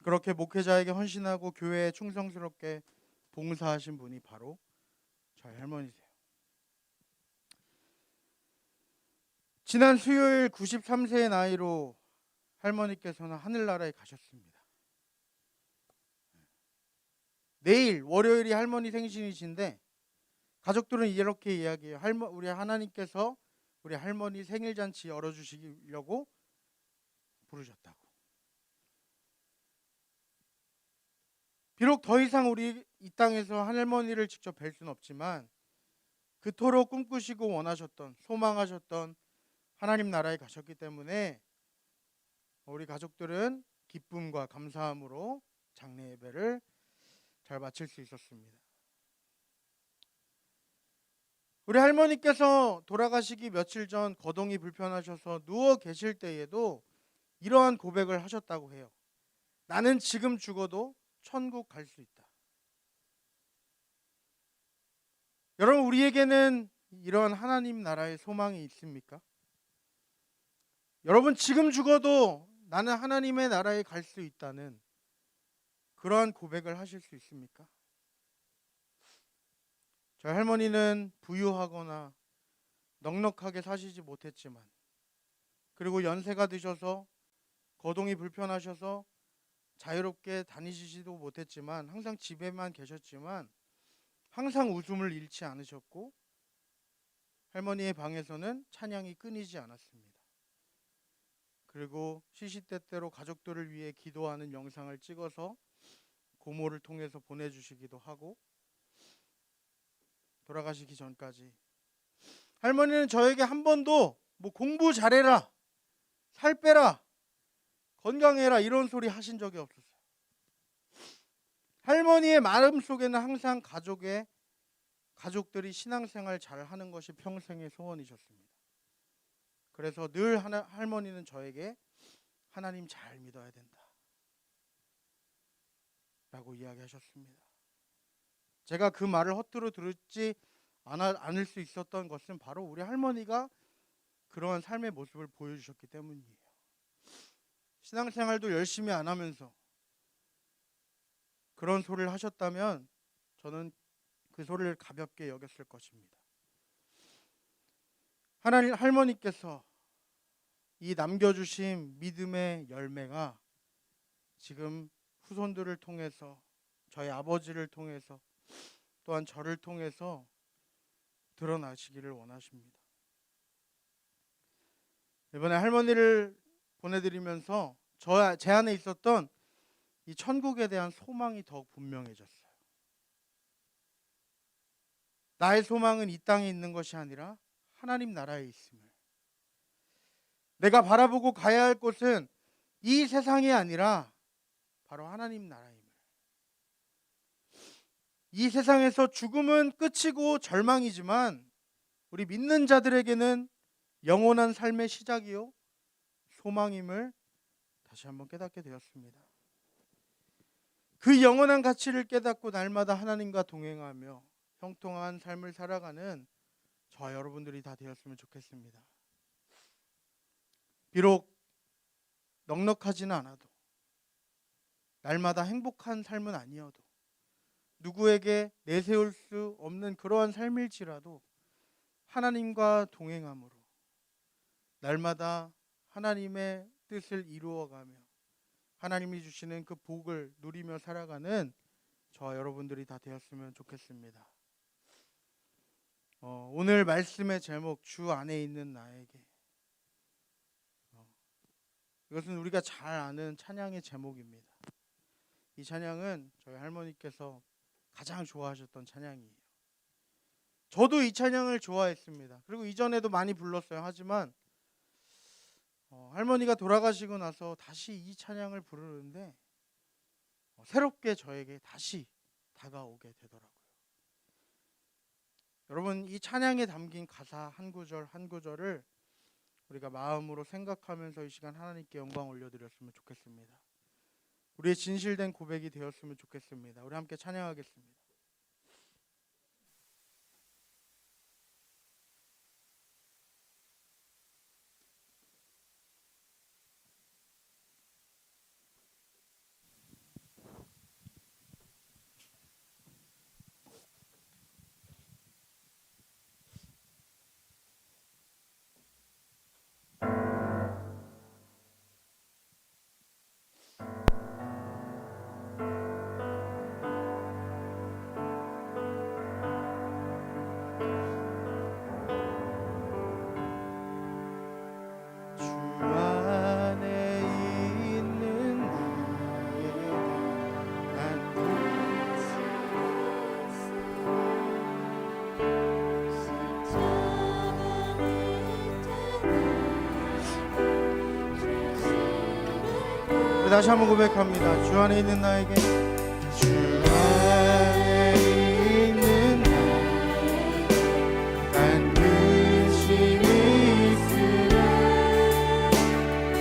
그렇게 목회자에게 헌신하고 교회에 충성스럽게 봉사하신 분이 바로 저희 할머니세요. 지난 수요일 93세의 나이로 할머니께서는 하늘나라에 가셨습니다. 내일 월요일이 할머니 생신이신데 가족들은 이렇게 이야기해요. 우리 하나님께서 우리 할머니 생일잔치 열어주시려고 부르셨다고. 비록 더 이상 우리 이 땅에서 할머니를 직접 뵐 수는 없지만 그토록 꿈꾸시고 원하셨던, 소망하셨던 하나님 나라에 가셨기 때문에 우리 가족들은 기쁨과 감사함으로 장례 예배를 잘 마칠 수 있었습니다. 우리 할머니께서 돌아가시기 며칠 전 거동이 불편하셔서 누워 계실 때에도 이러한 고백을 하셨다고 해요. 나는 지금 죽어도 천국 갈 수 있다. 여러분, 우리에게는 이런 하나님 나라의 소망이 있습니까? 여러분, 지금 죽어도 나는 하나님의 나라에 갈 수 있다는 그러한 고백을 하실 수 있습니까? 저희 할머니는 부유하거나 넉넉하게 사시지 못했지만, 그리고 연세가 드셔서 거동이 불편하셔서 자유롭게 다니시지도 못했지만, 항상 집에만 계셨지만 항상 웃음을 잃지 않으셨고 할머니의 방에서는 찬양이 끊이지 않았습니다. 그리고 시시때때로 가족들을 위해 기도하는 영상을 찍어서 고모를 통해서 보내주시기도 하고, 돌아가시기 전까지 할머니는 저에게 한 번도 뭐 공부 잘해라, 살 빼라, 건강해라 이런 소리 하신 적이 없었어요. 할머니의 마음속에는 항상 가족들이 신앙생활 잘 하는 것이 평생의 소원이셨습니다. 그래서 늘 할머니는 저에게 하나님 잘 믿어야 된다 라고 이야기하셨습니다. 제가 그 말을 허투루 들지 않을 수 있었던 것은 바로 우리 할머니가 그러한 삶의 모습을 보여주셨기 때문이에요. 신앙생활도 열심히 안 하면서 그런 소리를 하셨다면 저는 그 소리를 가볍게 여겼을 것입니다. 하나님, 할머니께서 이 남겨주신 믿음의 열매가 지금 후손들을 통해서, 저희 아버지를 통해서, 또한 저를 통해서 드러나시기를 원하십니다. 이번에 할머니를 보내드리면서 제 안에 있었던 이 천국에 대한 소망이 더욱 분명해졌어요. 나의 소망은 이 땅에 있는 것이 아니라 하나님 나라에 있음을, 내가 바라보고 가야 할 곳은 이 세상이 아니라 바로 하나님 나라임을, 이 세상에서 죽음은 끝이고 절망이지만 우리 믿는 자들에게는 영원한 삶의 시작이요 소망임을 다시 한번 깨닫게 되었습니다. 그 영원한 가치를 깨닫고 날마다 하나님과 동행하며 형통한 삶을 살아가는 저와 여러분들이 다 되었으면 좋겠습니다. 비록 넉넉하지는 않아도, 날마다 행복한 삶은 아니어도, 누구에게 내세울 수 없는 그러한 삶일지라도 하나님과 동행함으로 날마다 하나님의 뜻을 이루어가며 하나님이 주시는 그 복을 누리며 살아가는 저와 여러분들이 다 되었으면 좋겠습니다. 오늘 말씀의 제목, 주 안에 있는 나에게, 이것은 우리가 잘 아는 찬양의 제목입니다. 이 찬양은 저희 할머니께서 가장 좋아하셨던 찬양이에요. 저도 이 찬양을 좋아했습니다. 그리고 이전에도 많이 불렀어요. 하지만 할머니가 돌아가시고 나서 다시 이 찬양을 부르는데 새롭게 저에게 다시 다가오게 되더라고요. 여러분, 이 찬양에 담긴 가사 한 구절 한 구절을 우리가 마음으로 생각하면서 이 시간 하나님께 영광 올려드렸으면 좋겠습니다. 우리의 진실된 고백이 되었으면 좋겠습니다. 우리 함께 찬양하겠습니다. 다시 한번 고백합니다. 주 안에 있는 나에게, 주 안에 있는 나에게 난 근심이 있으라.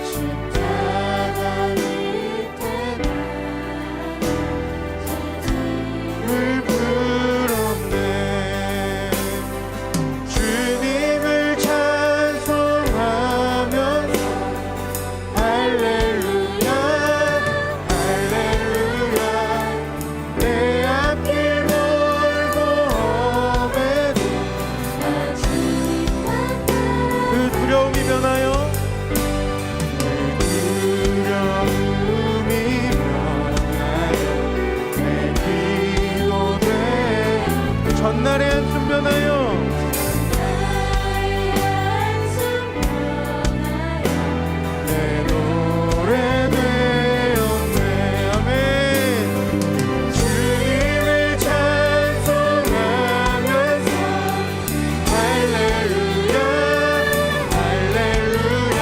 십자가 밑에 나를 부르네. 주님을 찬송하면서 할렐루야 전날의 한숨 변하여 내 노래 되었네. 아멘. 주님을 찬송하면서 할렐루야 할렐루야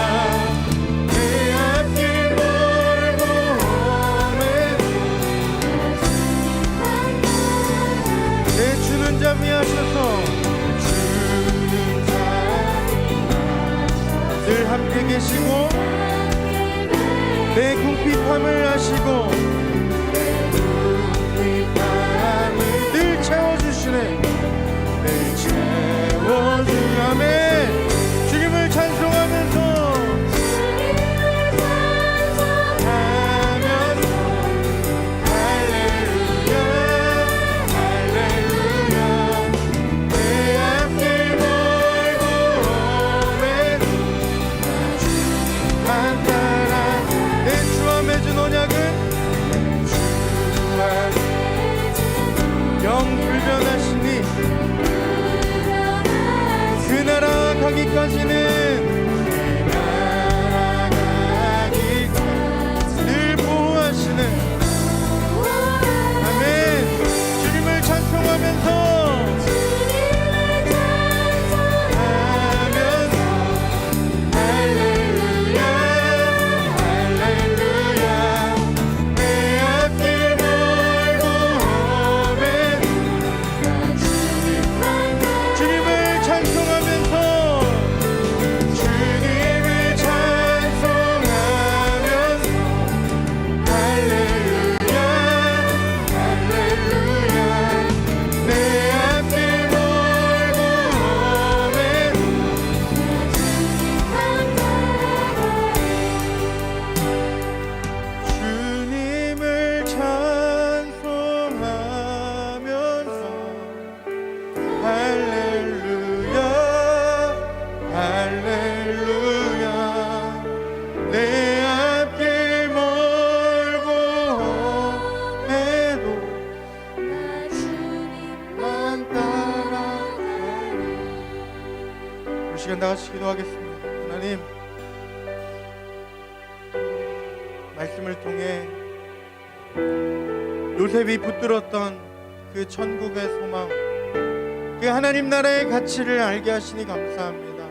내 앞길 멀고 험해 내 주는 잠이하셔서 늘 함께 계시고 내 궁핍함을 아시고 늘 채워주시네. 늘 채워주네. 아멘. 주님을 찬송하면서 할렐루야 할렐루야 내 앞길 멀고 험해도 한 따라 내 주와 맺은 언약은 같이 기도하겠습니다. 하나님, 말씀을 통해 요셉이 붙들었던 그 천국의 소망, 그 하나님 나라의 가치를 알게 하시니 감사합니다.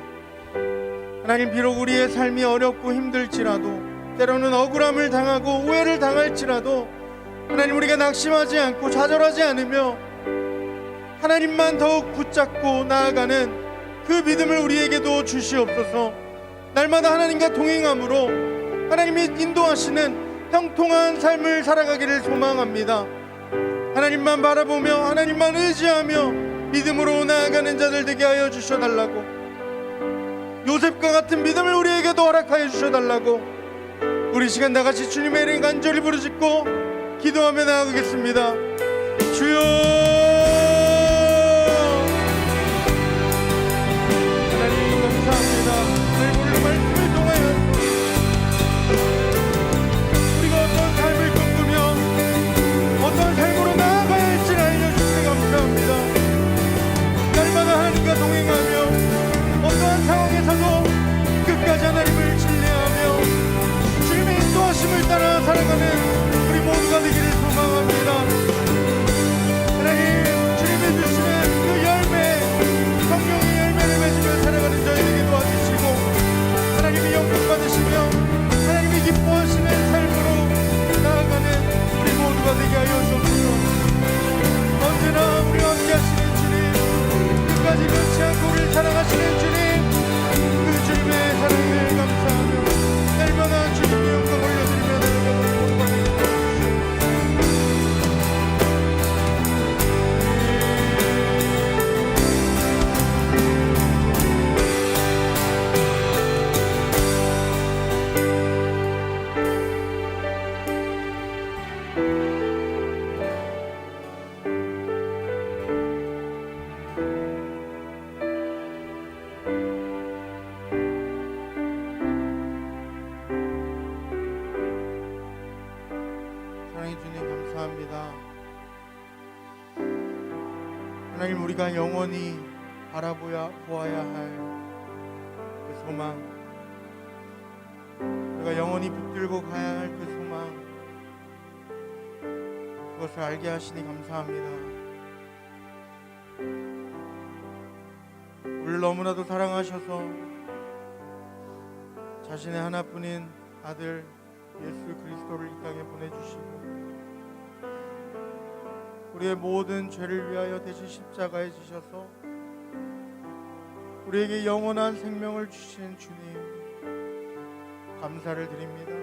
하나님, 비록 우리의 삶이 어렵고 힘들지라도, 때로는 억울함을 당하고 오해를 당할지라도, 하나님, 우리가 낙심하지 않고 좌절하지 않으며 하나님만 더욱 붙잡고 나아가는 그 믿음을 우리에게도 주시옵소서. 날마다 하나님과 동행함으로 하나님이 인도하시는 형통한 삶을 살아가기를 소망합니다. 하나님만 바라보며 하나님만 의지하며 믿음으로 나아가는 자들 되게 하여 주셔달라고, 요셉과 같은 믿음을 우리에게도 허락하여 주셔달라고, 우리 시간 다같이 주님의 이름 간절히 부르짖고 기도하며 나아가겠습니다. 주여, 하나님 감사합니다. 하나님, 오늘 말씀을 통하여 우리가 어떤 삶을 꿈꾸며 어떤 삶으로 나아가야 할지를 알려주시니 감사합니다. 날마다 하나님과 동행하며 어떠한 상황에서도 끝까지 하나님을 신뢰하며 주님의 인도하심을 따라 살아가는 우리 모두가 되기를 소망합니다. 하나님, 주님이 주시는 그 열매, 성령의 열매를 맺으며 살아가는 저희에게 도와주시고, 하나님이 영광 받으시며 하나님이 기뻐하시는 삶으로 나아가는 우리 모두가 되게 하여 주옵소서. 언제나 우리와 함께 하시는 주님, 끝까지 놓지 않고 우리를 사랑하시는 주님, 그 주님의 사랑을 감사하며 날마다 주님의 영광 올려드리며 나아가는 모두가 되게 하여 하나님, 우리가 영원히 바라보아야 할 그 소망, 우리가 영원히 붙들고 가야 할 그 소망, 그것을 알게 하시니 감사합니다. 우리를 너무나도 사랑하셔서 자신의 하나뿐인 아들 예수 그리스도를 이 땅에 보내주시고, 우리의 모든 죄를 위하여 대신 십자가에 지셔서 우리에게 영원한 생명을 주신 주님, 감사를 드립니다.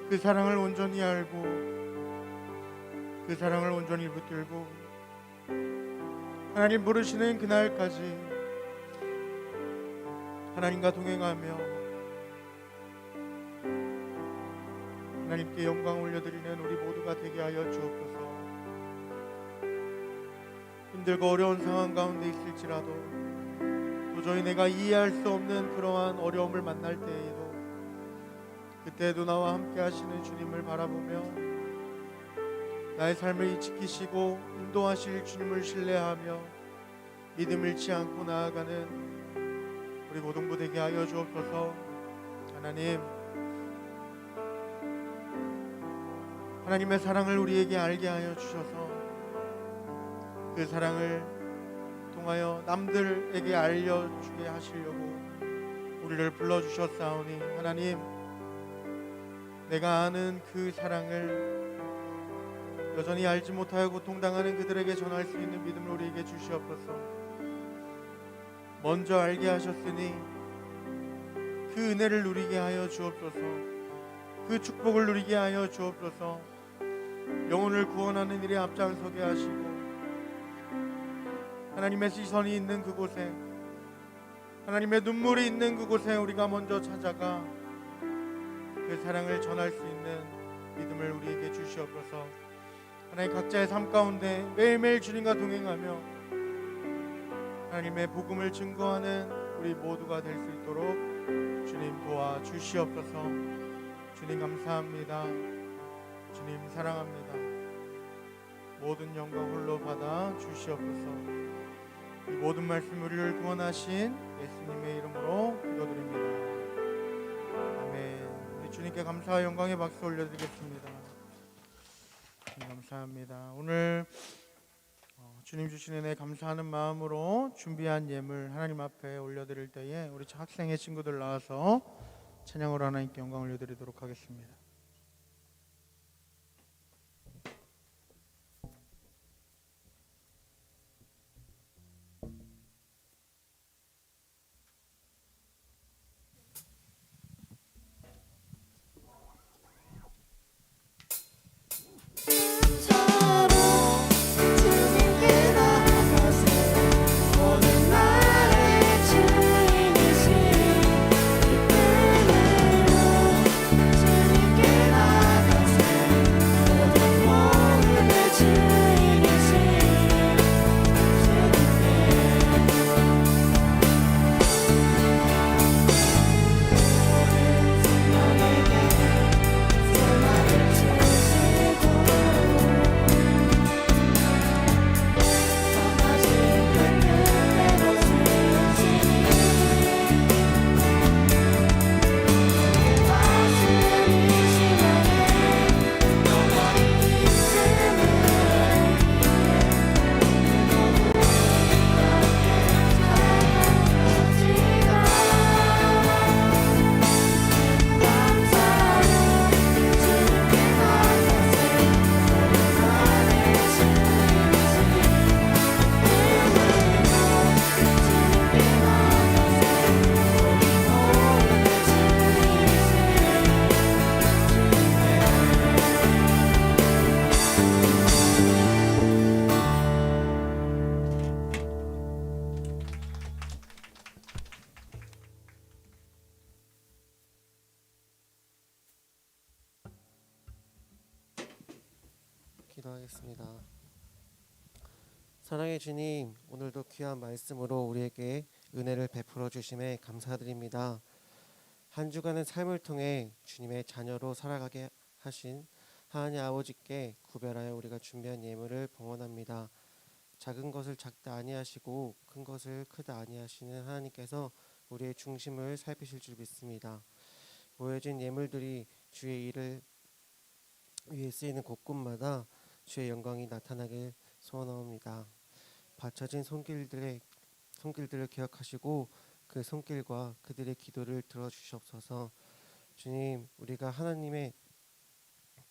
그 사랑을 온전히 알고 그 사랑을 온전히 붙들고 하나님 부르시는 그날까지 하나님과 동행하며 하나님께 영광 올려드리는 우리 모두가 되게 하여 주옵소서. 힘들고 어려운 상황 가운데 있을지라도, 도저히 내가 이해할 수 없는 그러한 어려움을 만날 때에도, 그때에도 나와 함께 하시는 주님을 바라보며 나의 삶을 지키시고 인도하실 주님을 신뢰하며 믿음을 잃지 않고 나아가는 우리 모든 되게 하여 주옵소서. 하나님, 하나님의 사랑을 우리에게 알게 하여 주셔서 그 사랑을 통하여 남들에게 알려주게 하시려고 우리를 불러주셨사오니, 하나님, 내가 아는 그 사랑을 여전히 알지 못하여 고통당하는 그들에게 전할 수 있는 믿음을 우리에게 주시옵소서. 먼저 알게 하셨으니 그 은혜를 누리게 하여 주옵소서. 그 축복을 누리게 하여 주옵소서. 영혼을 구원하는 일에 앞장서게 하시고 하나님의 시선이 있는 그곳에, 하나님의 눈물이 있는 그곳에 우리가 먼저 찾아가 그 사랑을 전할 수 있는 믿음을 우리에게 주시옵소서. 하나님, 각자의 삶 가운데 매일매일 주님과 동행하며 하나님의 복음을 증거하는 우리 모두가 될 수 있도록 주님 도와주시옵소서. 주님 감사합니다. 주님 사랑합니다. 모든 영광 홀로 받아 주시옵소서. 이 모든 말씀 우리를 구원하신 예수님의 이름으로 기도드립니다. 아멘. 우리 주님께 감사와 영광의 박수 올려드리겠습니다. 감사합니다. 오늘 주님 주신 은혜 감사하는 마음으로 준비한 예물 하나님 앞에 올려드릴 때에 우리 학생의 친구들 나와서 찬양으로 하나님께 영광 올려드리도록 하겠습니다. 주님께 나아가세 모든 나의 주인이신 기쁨으로 주님께 나아가세 모든 모든 주인이신 기도하겠습니다. 사랑의 주님, 오늘도 귀한 말씀으로 우리에게 은혜를 베풀어 주심에 감사드립니다. 한 주간의 삶을 통해 주님의 자녀로 살아가게 하신 하나님 아버지께 구별하여 우리가 준비한 예물을 봉헌합니다. 작은 것을 작다 아니하시고 큰 것을 크다 아니하시는 하나님께서 우리의 중심을 살피실 줄 믿습니다. 모여진 예물들이 주의 일을 위해 쓰이는 곳곳마다 주의 영광이 나타나길 소원합니다. 바쳐진 손길들을 기억하시고 그 손길과 그들의 기도를 들어주시옵소서. 주님, 우리가 하나님의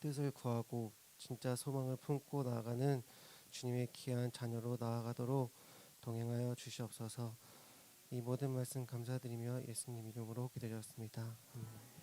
뜻을 구하고 진짜 소망을 품고 나아가는 주님의 귀한 자녀로 나아가도록 동행하여 주시옵소서. 이 모든 말씀 감사드리며 예수님 이름으로 기도드렸습니다. 아멘.